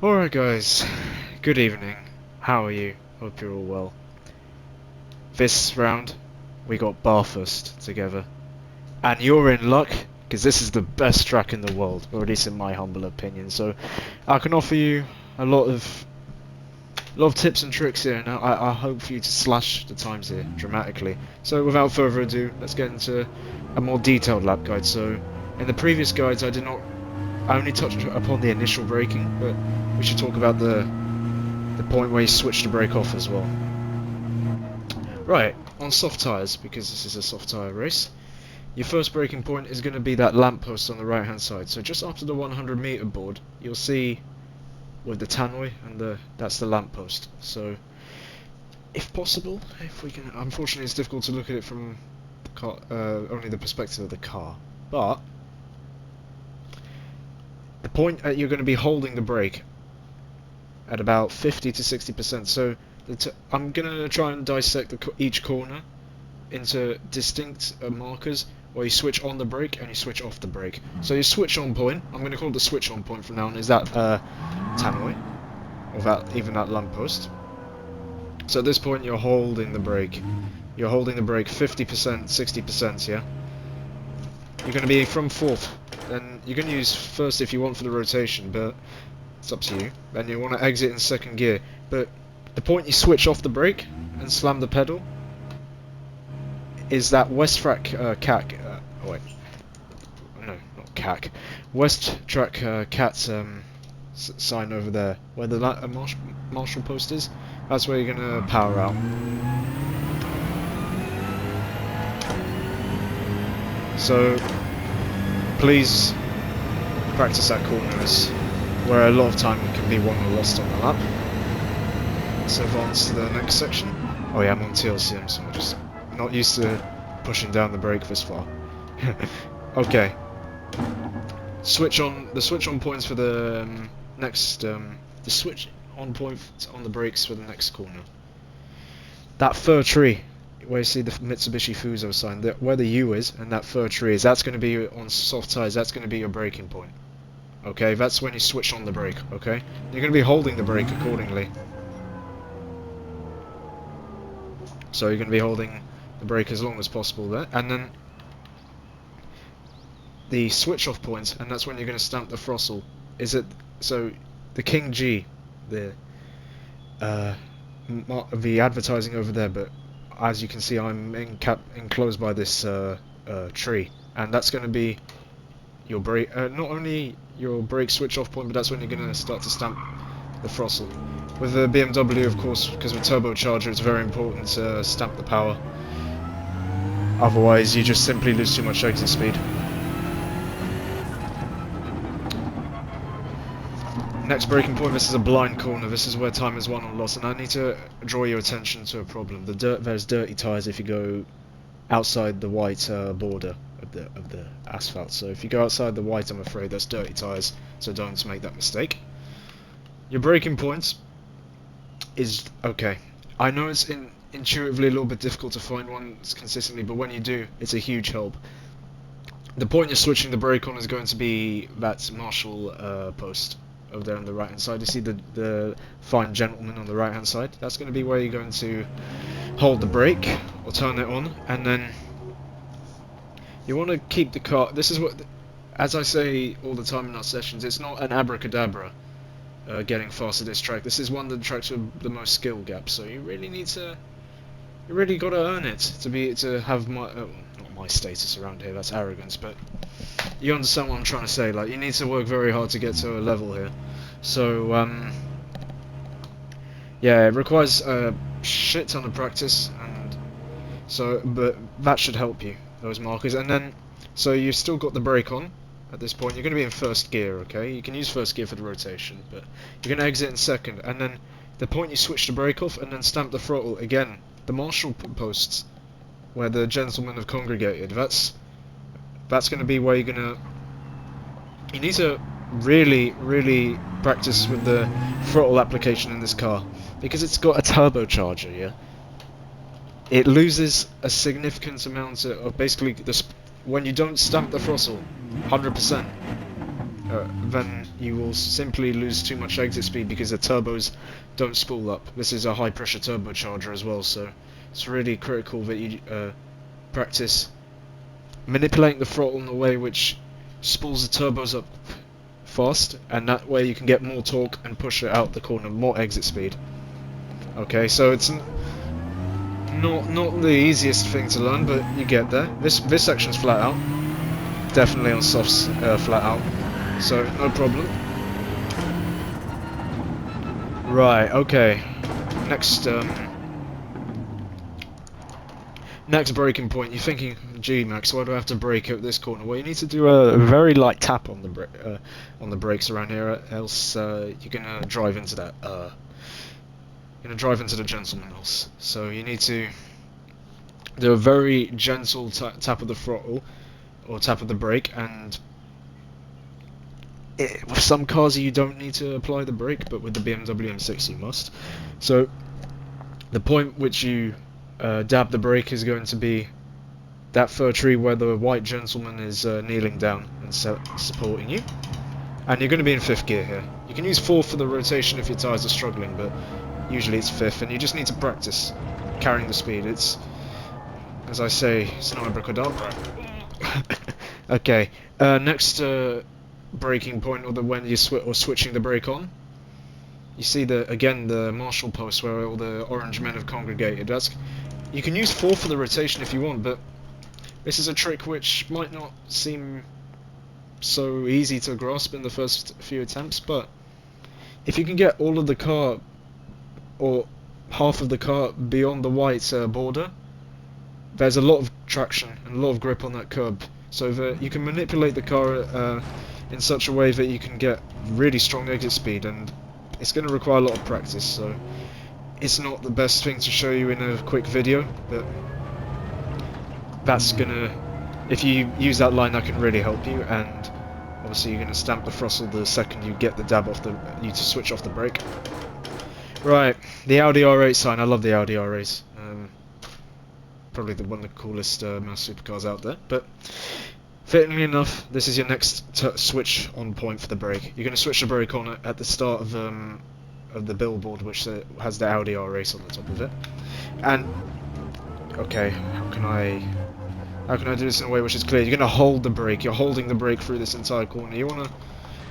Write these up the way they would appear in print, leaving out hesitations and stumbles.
Alright guys, good evening. How are you? Hope you're all well. This round, we got Bathurst together. And you're in luck, because this is the best track in the world, or at least in my humble opinion. So, I can offer you a lot of tips and tricks here, and I hope for you to slash the times here dramatically. So without further ado, let's get into a more detailed lap guide. So, in the previous guides I only touched upon the initial braking, but we should talk about the point where you switch the brake off as well. Right, on soft tyres, because this is a soft tyre race, your first braking point is going to be that lamppost on the right hand side. So just after the 100 meter board, you'll see with the tannoy, and that's the lamppost. So if possible, if we can, unfortunately it's difficult to look at it from the car, only the perspective of the car, but the point you're going to be holding the brake at about 50 to 60%. So I'm going to try and dissect each corner into distinct markers where you switch on the brake and you switch off the brake. So your switch on point, I'm going to call it the switch on point from now on, is that tannoy, or even that lamppost. So at this point you're holding the brake. You're holding the brake 50%, 60%, yeah? You're going to be from fourth. Then you can use first if you want for the rotation, but it's up to you. Then you want to exit in second gear. But the point you switch off the brake and slam the pedal is that West Track CAC. Oh wait, no, not CAC. West Track CAT sign over there, where the marshal post is. That's where you're gonna power out. So please practice that corners, where a lot of time can be won or lost on the lap. Let's advance to the next section. Oh yeah, I'm on TLCM, so I'm just not used to pushing down the brake this far. Okay. The switch on points for the next the switch on point on the brakes for the next corner. That fir tree where you see the Mitsubishi Fuso sign, where the U is and that fir tree is, that's going to be on soft tyres, that's going to be your braking point. Okay, that's when you switch on the brake, okay? You're going to be holding the brake accordingly. So you're going to be holding the brake as long as possible there, and then the switch off point, and that's when you're going to stamp the throttle. Is it so? The King G, the advertising over there, but as you can see, I'm enclosed by this tree, and that's going to be your brake. Not only your brake switch off point, but that's when you're going to start to stamp the throttle. With the BMW, of course, because with turbocharger, it's very important to stamp the power. Otherwise, you just simply lose too much exit speed. Next braking point, this is a blind corner. This is where time is won or lost, and I need to draw your attention to a problem. There's dirty tyres if you go outside the white border of the asphalt. So if you go outside the white, I'm afraid that's dirty tyres. So don't make that mistake. Your braking points is okay. I know it's intuitively a little bit difficult to find one consistently, but when you do, it's a huge help. The point you're switching the brake on is going to be that marshal post over there on the right hand side. You see the fine gentleman on the right hand side? That's going to be where you're going to hold the brake or turn it on, and then you want to keep the car. This is what, as I say all the time in our sessions, it's not an abracadabra getting fast at this track. This is one of the tracks with the most skill gap, so you really need to, you really got to earn it to have my not my status around here. That's arrogance, but you understand what I'm trying to say. Like, you need to work very hard to get to a level here. So yeah, it requires a shit ton of practice, and so but that should help you, those markers. And then so you've still got the brake on. At this point, you're going to be in first gear, okay? You can use first gear for the rotation, but you're going to exit in second, and then the point you switch the brake off and then stamp the throttle again. The marshal posts where the gentlemen have congregated, that's going to be where you're going to... You need to really practice with the throttle application in this car, because it's got a turbocharger, yeah? It loses a significant amount of basically when you don't stamp the throttle 100%, then you will simply lose too much exit speed because the turbos don't spool up. This is a high pressure turbocharger as well, so it's really critical that you practice manipulating the throttle in a way which spools the turbos up fast, and that way you can get more torque and push it out the corner, more exit speed. Okay, so it's not the easiest thing to learn, but you get there. This section's flat out, definitely on softs flat out, so no problem. Right, okay. Next braking point. You're thinking, gee, Max, why do I have to brake at this corner? Well, you need to do a very light tap on the brakes around here, else you're gonna drive into that. You're gonna drive into the gentleman else. So you need to do a very gentle tap of the throttle or tap of the brake, and with some cars you don't need to apply the brake, but with the BMW M6 you must. So the point which you dab the brake is going to be that fir tree where the white gentleman is kneeling down and supporting you, and you're going to be in 5th gear here. You can use 4th for the rotation if your tyres are struggling, but usually it's 5th, and you just need to practice carrying the speed. It's, as I say, it's not abracadabra. Okay, next braking point, or when you switching the brake on, you see again the marshal post where all the orange men have congregated. You can use 4 for the rotation if you want, but this is a trick which might not seem so easy to grasp in the first few attempts, but if you can get all of the car, or half of the car, beyond the white border, there's a lot of traction and a lot of grip on that curb, so that you can manipulate the car in such a way that you can get really strong exit speed, and it's going to require a lot of practice, so it's not the best thing to show you in a quick video, but that's gonna, if you use that line, that can really help you. And obviously you're gonna stamp the throttle the second you get the dab off you to switch off the brake. Right, the Audi R8 sign. I love the Audi R8s. Probably one of the coolest mass supercars out there. But fittingly enough, this is your next switch on point for the brake. You're gonna switch the brake on at the start of the billboard, which has the Audi R8 on the top of it. And okay, how can I do this in a way which is clear? You're going to hold the brake. You're holding the brake through this entire corner. You want to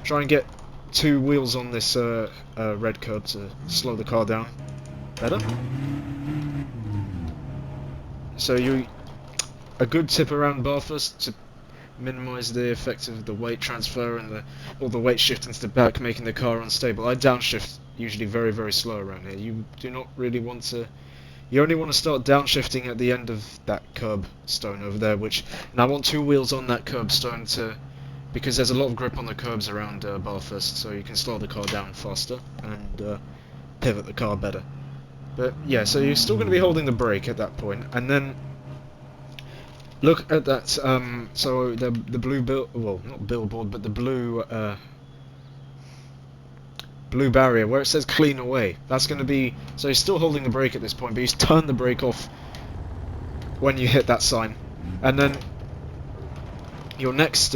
try and get 2 wheels on this red curb to slow the car down better. So a good tip around Bathurst to minimise the effect of the weight transfer and all the weight shift into the back, making the car unstable. I downshift usually very, very slow around here. You do not really want to. You only want to start downshifting at the end of that curb stone over there, and I want 2 wheels on that curb stone because there's a lot of grip on the curbs around Bathurst, so you can slow the car down faster and pivot the car better. But yeah, so you're still going to be holding the brake at that point, and then look at that. So the blue not billboard, but the blue barrier where it says clean away. That's going to be, so he's still holding the brake at this point, but he's turned the brake off when you hit that sign. And then your next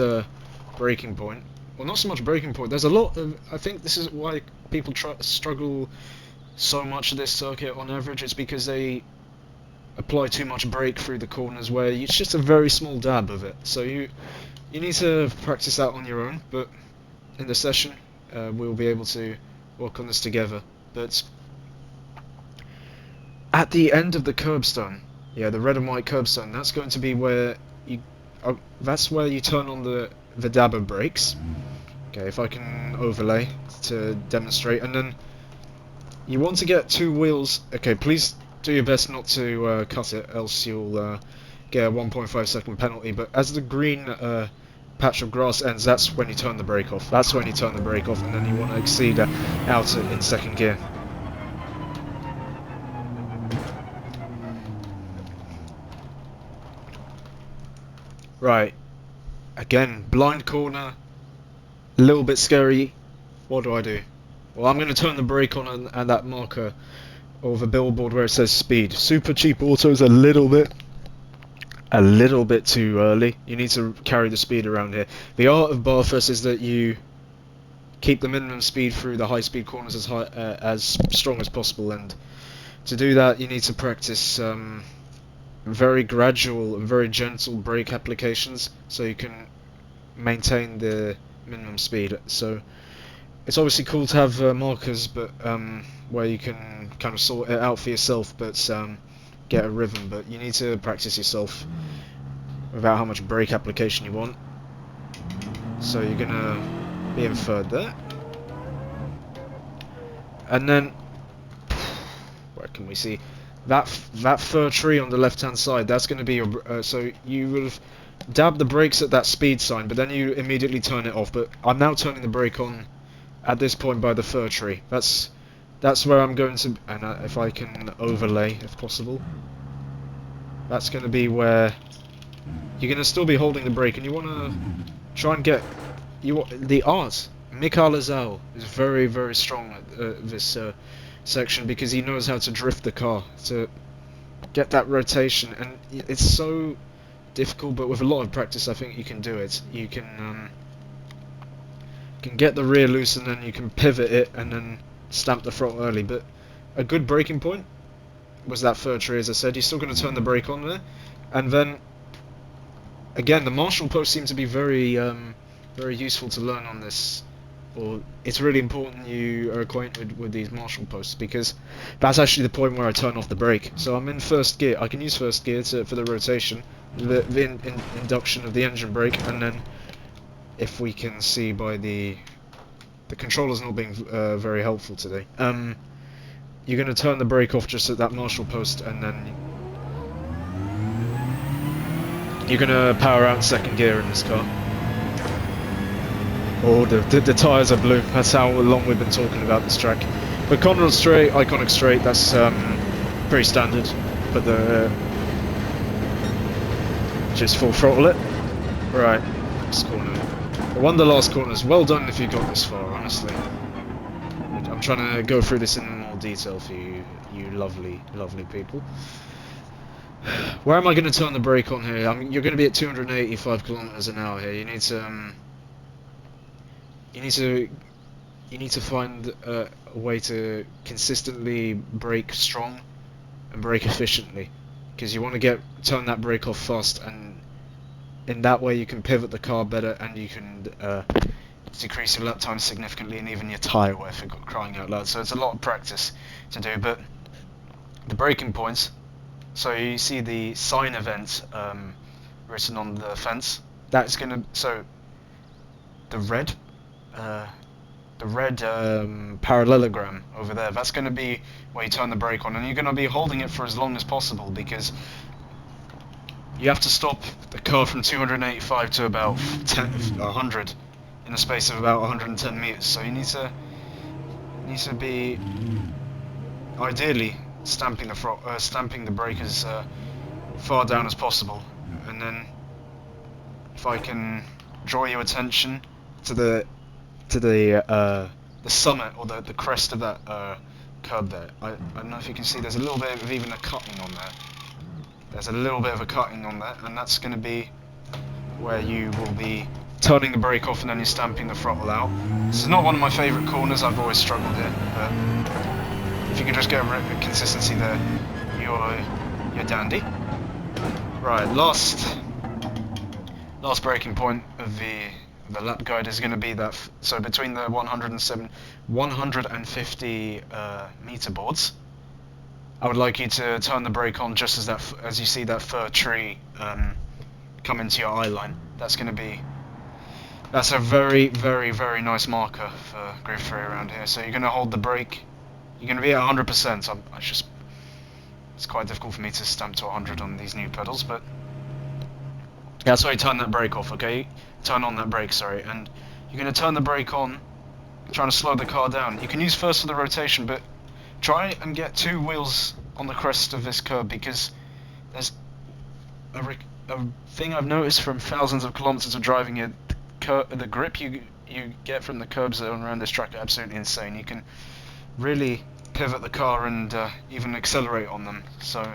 braking point, well, not so much braking point, there's a lot of, I think this is why people struggle so much at this circuit on average. It's because they apply too much brake through the corners where it's just a very small dab of it. So you need to practice that on your own, but in the session we'll be able to work on this together. But at the end of the curbstone, yeah, the red and white curbstone, that's going to be where that's where you turn on the dabber brakes. Okay, if I can overlay to demonstrate, and then you want to get 2 wheels. Okay, please do your best not to cut it, else you'll get a 1.5 second penalty. But as the green patch of grass ends, that's when you turn the brake off. That's when you turn the brake off, and then you want to exceed out in 2nd gear. Right, again, blind corner, a little bit scary. What do I do? Well, I'm going to turn the brake on and that marker of a billboard where it says speed. Super cheap auto is a little bit too early. You need to carry the speed around here. The art of Bathurst is that you keep the minimum speed through the high speed corners as strong as possible, and to do that you need to practice very gradual and very gentle brake applications so you can maintain the minimum speed. So it's obviously cool to have markers, but where you can kind of sort it out for yourself, but get a rhythm. But you need to practice yourself about how much brake application you want. So you're gonna be in third there, and then where can we see that fir tree on the left hand side? That's going to be your so you will have dabbed the brakes at that speed sign, but then you immediately turn it off. But I'm now turning the brake on at this point by the fir tree. That's where I'm going to, and if I can overlay if possible, that's going to be where you're going to still be holding the brake, and you want to try and get the art. Mikael Lazal is very, very strong at this section because he knows how to drift the car to get that rotation, and it's so difficult, but with a lot of practice I think you can do it. You can get the rear loose, and then you can pivot it and then stamp the throttle early. But a good braking point was that fir tree, as I said. You're still going to turn the brake on there, and then again the Marshall post seems to be very very useful to learn on this. Or it's really important you are acquainted with these Marshall posts, because that's actually the point where I turn off the brake. So I'm in first gear. I can use first gear for the rotation, the induction of the engine brake, and then if we can see by the controller's not being very helpful today. You're going to turn the brake off just at that Marshall post, and then you're going to power out in second gear in this car. Oh, the tyres are blue. That's how long we've been talking about this track. But Conrod straight, iconic straight, that's pretty standard. But just full throttle it. Right, this corner. One of the last corners. Well done if you got this far, honestly. I'm trying to go through this in more detail for you lovely, lovely people. Where am I going to turn the brake on here? You're going to be at 285 kilometers an hour here. You need to find a way to consistently brake strong and brake efficiently, because you want to turn that brake off fast, and in that way you can pivot the car better, and you can decrease your lap time significantly, and even your tyre wear, for crying out loud. So it's a lot of practice to do. But the braking points, so you see the sign event written on the fence. That's gonna, so the red parallelogram over there, that's going to be where you turn the brake on, and you're going to be holding it for as long as possible, because you have to stop the car from 285 to about 100 in a space of about 110 meters. So you need to be ideally stamping the brake as far down as possible. And then if I can draw your attention to the summit, or the crest of that curb there. I don't know if you can see, there's a little bit of even a cutting on there. There's a little bit of a cutting on there, and that's going to be where you will be turning the brake off, and then you're stamping the throttle out. This is not one of my favourite corners, I've always struggled here, but if you can just get a consistency there, you're dandy. Right, last braking point of the lap guide is going to be that, so between the 150 meter boards, I would like you to turn the brake on just as you see that fir tree come into your eye line. That's a very, very, very nice marker for GR3 around here. So you're going to hold the brake. You're going to be at 100%. It's quite difficult for me to stamp to 100 on these new pedals, but yeah, sorry, turn that brake off, okay? Turn on that brake, sorry, and you're going to turn the brake on, trying to slow the car down. You can use first for the rotation, but try and get two wheels on the crest of this curb, because there's a thing I've noticed from thousands of kilometers of driving it. The grip you get from the curbs around this track are absolutely insane. You can really pivot the car and even accelerate on them. So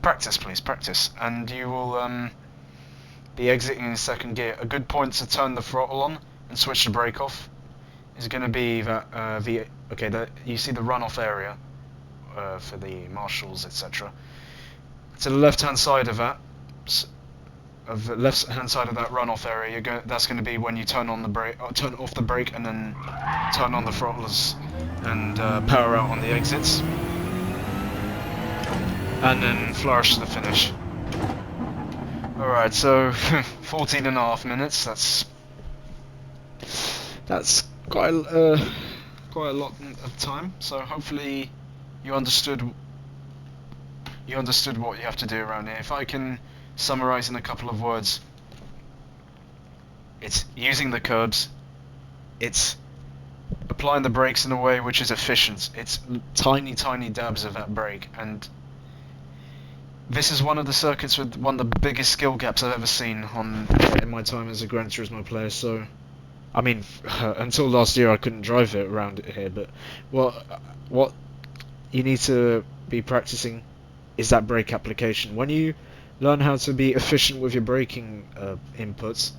practice, please, practice, and you will be exiting in second gear. A good point to turn the throttle on and switch the brake off. is going to be that okay, you see the runoff area for the marshals, etc. To the left-hand side of that, the left-hand side of that runoff area, that's going to be when you turn on the brake, turn off the brake, and then turn on the throttles and power out on the exits, and then flourish to the finish. Alright, so 14.5 minutes. That's quite a lot of time. So hopefully you understood what you have to do around here. If I can summarize in a couple of words, it's using the curbs, it's applying the brakes in a way which is efficient. It's tiny dabs of that brake, and this is one of the circuits with one of the biggest skill gaps I've ever seen in my time as a Gran Turismo player. So, I mean, until last year I couldn't drive it around here, but what you need to be practicing is that brake application. When you learn how to be efficient with your braking inputs,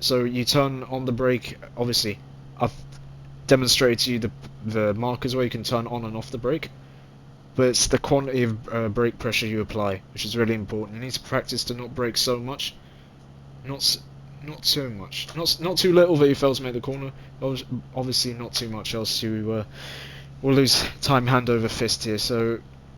so you turn on the brake, obviously, I've demonstrated to you the markers where you can turn on and off the brake, but it's the quantity of brake pressure you apply, which is really important. You need to practice to not brake so much, not too much, not too little that you fail to make the corner, obviously not too much, else you will lose time hand over fist here. So